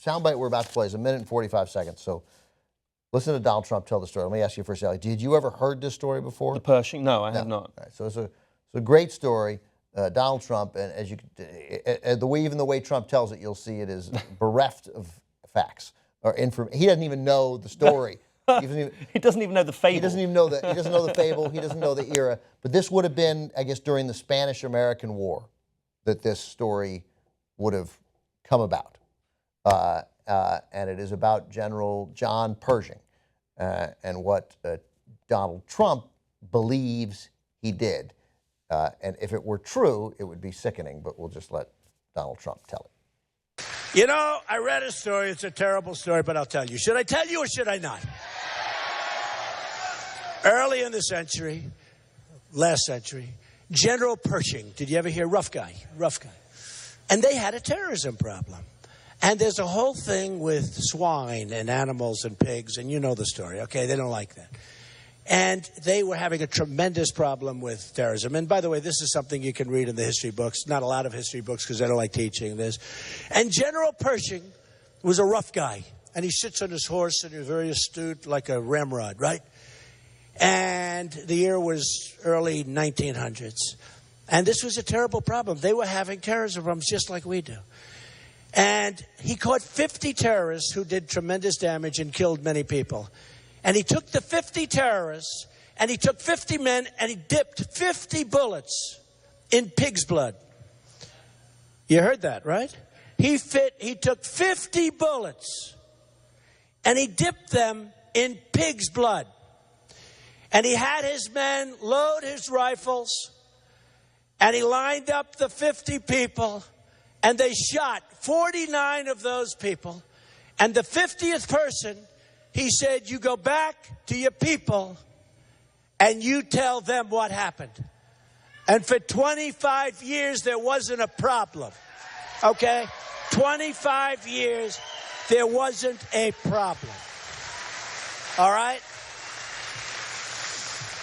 soundbite we're about to play is 1 minute and 45 seconds. So listen to Donald Trump tell the story. Let me ask you first, Elliot. Did you ever heard this story before? The Pershing? No, I have not. All right, so it's a great story. Donald Trump, and as you even the way Trump tells it, you'll see it is bereft of facts or information. He doesn't even know the story. He doesn't even know the fable. He doesn't even know the. He doesn't know the fable. He doesn't know the era. But this would have been, I guess, during the Spanish-American War that this story would have come about, and it is about General John Pershing and what Donald Trump believes he did. And if it were true, it would be sickening, but we'll just let Donald Trump tell it. You know, I read a story. It's a terrible story, but I'll tell you. Should I tell you or should I not? Early in the century, last century, General Pershing, did you ever hear? Rough guy. And they had a terrorism problem. And there's a whole thing with swine and animals and pigs, and you know the story, okay? They don't like that. And they were having a tremendous problem with terrorism. And by the way, this is something you can read in the history books. Not a lot of history books because I don't like teaching this. And General Pershing was a rough guy. And he sits on his horse and he's very astute, like a ramrod, right? And the year was early 1900s. And this was a terrible problem. They were having terrorism problems just like we do. And he caught 50 terrorists who did tremendous damage and killed many people. And he took the 50 terrorists, and he took 50 men, and he dipped 50 bullets in pig's blood. You heard that, right? He took 50 bullets, and he dipped them in pig's blood. And he had his men load his rifles, and he lined up the 50 people, and they shot 49 of those people. And the 50th person, he said, you go back to your people and you tell them what happened. And for 25 years, there wasn't a problem. Okay? 25 years, there wasn't a problem. All right?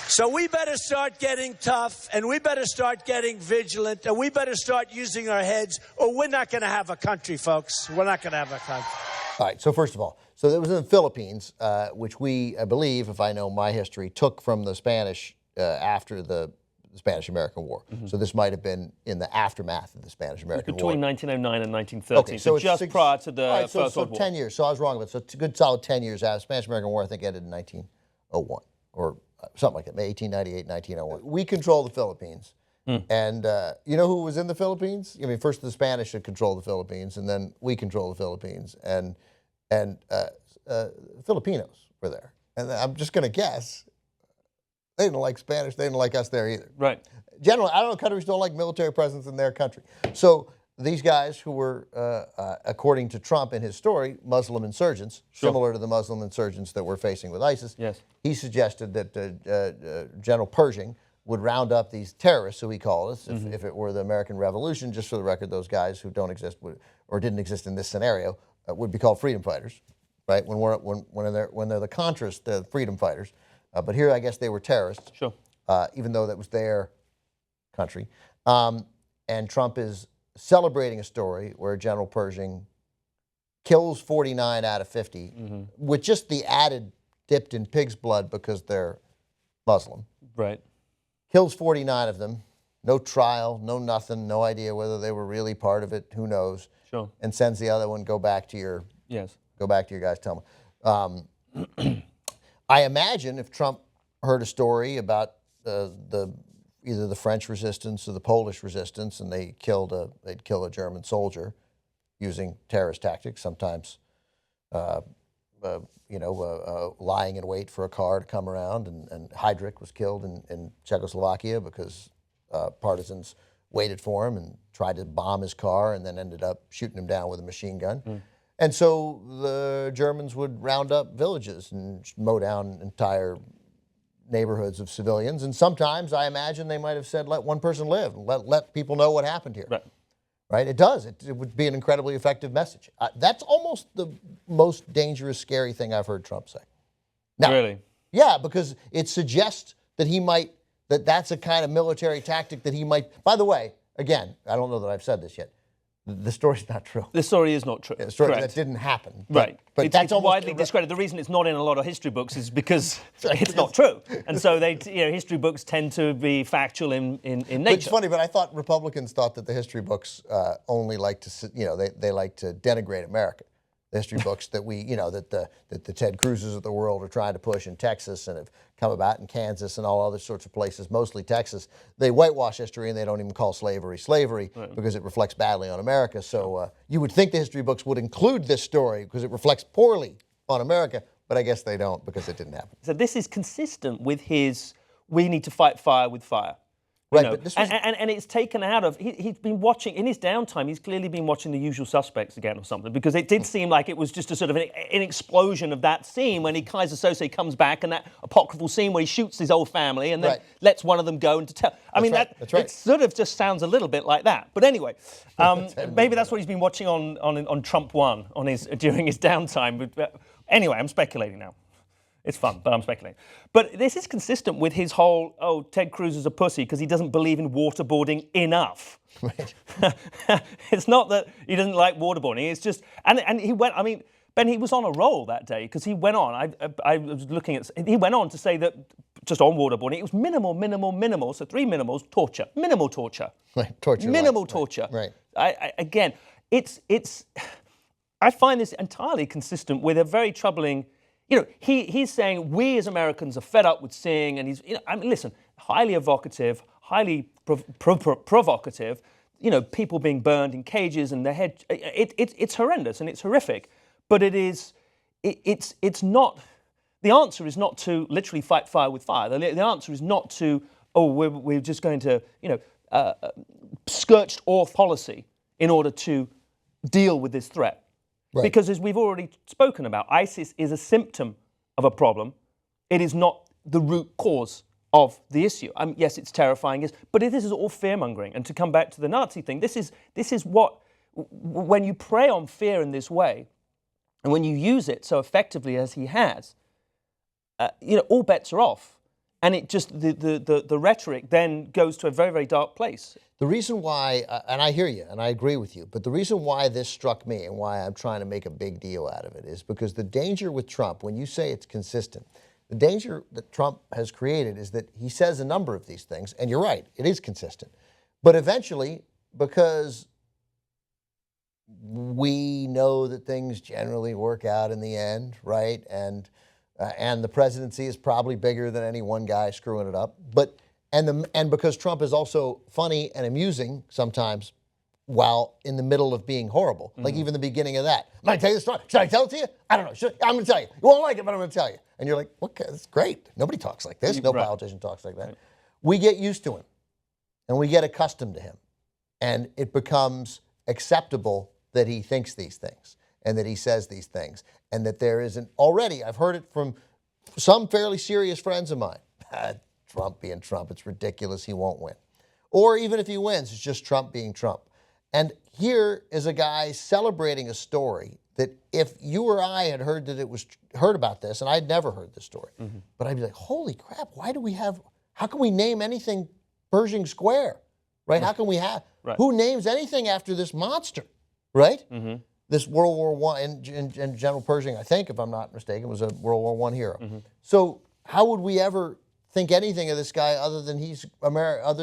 So we better start getting tough, and we better start getting vigilant, and we better start using our heads, or we're not going to have a country, folks. We're not going to have a country. All right, so first of all, so it was in the Philippines, which we, I believe, if I know my history, took from the Spanish after the Spanish-American War. Mm-hmm. So this might have been in the aftermath of the Spanish-American War. Between 1909 and 1913, okay, so just prior to the First World War. 10 years, so I was wrong about it. So it's a good solid 10 years out. The Spanish-American War, I think, ended in 1901, or something like that, 1898, 1901. We control the Philippines. And you know who was in the Philippines? I mean, first the Spanish had controlled the Philippines, and then we control the Philippines. And Filipinos were there. And I'm just going to guess, they didn't like Spanish, they didn't like us there either. Right. Generally, I don't know, countries don't like military presence in their country. So these guys who were, according to Trump in his story, Muslim insurgents, similar to the Muslim insurgents that we're facing with ISIS, yes. He suggested that General Pershing would round up these terrorists, who he called us, if it were the American Revolution. Just for the record, those guys who don't exist or didn't exist in this scenario would be called freedom fighters, right? When they're the Contras, the freedom fighters. But here, I guess they were terrorists, sure. Even though that was their country. And Trump is celebrating a story where General Pershing kills 49 out of 50 with just the added dipped in pig's blood because they're Muslim. Right. Kills 49 of them. No trial, no nothing, no idea whether they were really part of it. Who knows? Sure. And sends the other one, go back to your guys, tell them. I imagine if Trump heard a story about either the French resistance or the Polish resistance, and they'd kill a German soldier using terrorist tactics, sometimes lying in wait for a car to come around, and Heydrich was killed in Czechoslovakia because partisans waited for him and tried to bomb his car and then ended up shooting him down with a machine gun. And so the Germans would round up villages and mow down entire neighborhoods of civilians. And sometimes I imagine they might have said, let one person live, let people know what happened here. Right? It does. It would be an incredibly effective message. That's almost the most dangerous, scary thing I've heard Trump say. Now, really? Yeah, because it suggests that that's a kind of military tactic that he might. By the way, again, I don't know that I've said this yet. The story's not true. The story is not true. The story Correct. that didn't happen. Right. But that's it's almost widely discredited. The reason it's not in a lot of history books is because it's not true. And so history books tend to be factual in nature. It's funny, but I thought Republicans thought that the history books only like to, they like to denigrate America. The history books that that the Ted Cruzes of the world are trying to push in Texas and have come about in Kansas and all other sorts of places, mostly Texas. They whitewash history and they don't even call slavery because it reflects badly on America. So you would think the history books would include this story because it reflects poorly on America, but I guess they don't because it didn't happen. So this is consistent with his "we need to fight fire with fire." Right, but this was... and it's taken out of, he's been watching, in his downtime, he's clearly been watching The Usual Suspects again or something, because it did seem like it was just a sort of an explosion of that scene when Kaiser Sose comes back and that apocryphal scene where he shoots his old family and then lets one of them go and to tell. I mean, that's right. It sort of just sounds a little bit like that. But anyway, maybe that's what he's been watching on Trump 1 during his downtime. Anyway, I'm speculating now. It's fun, but I'm speculating. But this is consistent with his whole, Ted Cruz is a pussy because he doesn't believe in waterboarding enough. Right. It's not that he doesn't like waterboarding. It's just, and he went, Ben, he was on a roll that day because he went on, I was looking at, he went on to say that, just on waterboarding, it was minimal, so 3 minimals, torture, minimal torture. Right, torture. Minimal torture. Right. Again, I find this entirely consistent with a very troubling, he's saying we as Americans are fed up with seeing, and he's, listen, highly evocative, highly provocative, people being burned in cages and their head, it's horrendous and it's horrific, but it's not, the answer is not to literally fight fire with fire. The answer is not to, we're just going to, scorched earth policy in order to deal with this threat. Right. Because as we've already spoken about, ISIS is a symptom of a problem. It is not the root cause of the issue. Yes, it's terrifying, but this is all fear-mongering. And to come back to the Nazi thing, this is what, when you prey on fear in this way, and when you use it so effectively as he has, all bets are off. And it just, the rhetoric then goes to a very, very dark place. The reason why, and I hear you, and I agree with you, but the reason why this struck me and why I'm trying to make a big deal out of it is because the danger with Trump, when you say it's consistent, the danger that Trump has created is that he says a number of these things, and you're right, it is consistent. But eventually, because we know that things generally work out in the end, right? And the presidency is probably bigger than any one guy screwing it up. And because Trump is also funny and amusing sometimes while in the middle of being horrible. Like even the beginning of that. I'm going to tell you the story. Should I tell it to you? I don't know. I'm going to tell you. You won't like it, but I'm going to tell you. And you're like, okay, that's great. Nobody talks like this. No politician talks like that. Right. We get used to him and we get accustomed to him. And it becomes acceptable that he thinks these things and that he says these things. And that there isn't already, I've heard it from some fairly serious friends of mine. Trump being Trump, it's ridiculous, he won't win. Or even if he wins, it's just Trump being Trump. And here is a guy celebrating a story that if you or I had heard about this, and I'd never heard this story, but I'd be like, holy crap, how can we name anything Pershing Square, right? How can we who names anything after this monster, right? This World War I, and General Pershing, I think, if I'm not mistaken, was a World War I hero. So how would we ever think anything of this guy other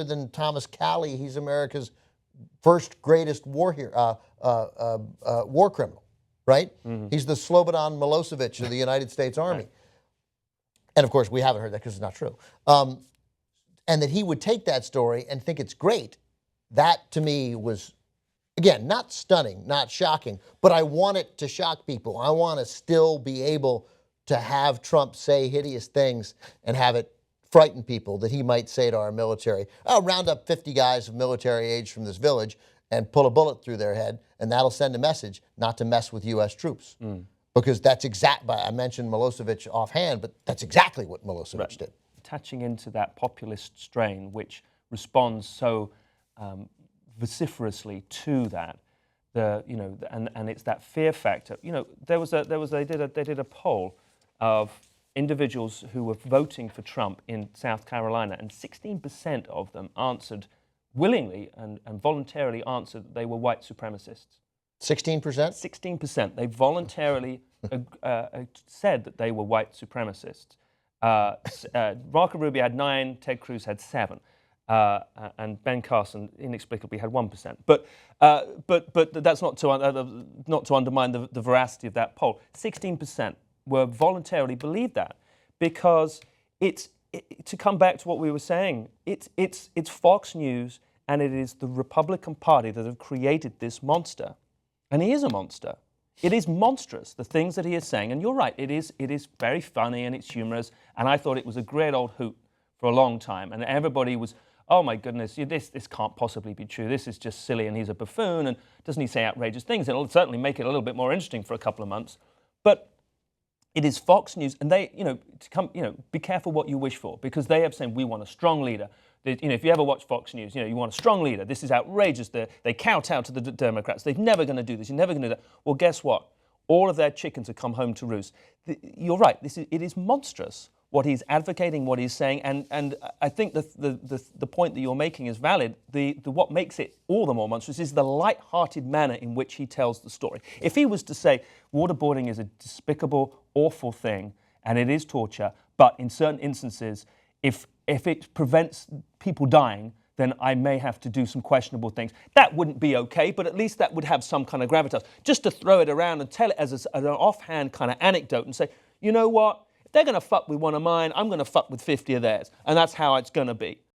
than Thomas Calley? He's America's first greatest war criminal, right? He's the Slobodan Milosevic of the United States Army. Right. And of course, we haven't heard that because it's not true. And that he would take that story and think it's great. That to me was, again, not stunning, not shocking, but I want it to shock people. I want to still be able to have Trump say hideous things and have it frighten people, that he might say to our military, round up 50 guys of military age from this village and pull a bullet through their head, and that'll send a message not to mess with U.S. troops. Because that's I mentioned Milosevic offhand, but that's exactly what Milosevic did. Attaching into that populist strain, which responds so vociferously to that, and it's that fear factor. They did a poll of individuals who were voting for Trump in South Carolina, and 16% of them answered willingly and voluntarily answered that they were white supremacists. 16%? 16%. They voluntarily said that they were white supremacists. Marco Rubio had 9, Ted Cruz had 7, and Ben Carson inexplicably had 1%. But that's not to undermine the veracity of that poll. 16% were voluntarily believed that, because to come back to what we were saying, it's Fox News and it is the Republican Party that have created this monster. And he is a monster. It is monstrous, the things that he is saying. And you're right, it is very funny and it's humorous. And I thought it was a great old hoot for a long time. And everybody was, oh my goodness, this can't possibly be true. This is just silly and he's a buffoon. And doesn't he say outrageous things? It'll certainly make it a little bit more interesting for a couple of months. But it is Fox News, and they, be careful what you wish for, because they have said, we want a strong leader. If you ever watch Fox News, you want a strong leader. This is outrageous. They kowtow to the Democrats. They're never going to do this. You're never going to do that. Well, guess what? All of their chickens have come home to roost. You're right. It is monstrous what he's advocating, what he's saying, and I think the point that you're making is valid. What makes it all the more monstrous is the light-hearted manner in which he tells the story. If he was to say waterboarding is a despicable, awful thing, and it is torture, but in certain instances, if it prevents people dying, then I may have to do some questionable things. That wouldn't be okay, but at least that would have some kind of gravitas. Just to throw it around and tell it as an offhand kind of anecdote and say, you know what? If they're going to fuck with one of mine, I'm going to fuck with 50 of theirs. And that's how it's going to be.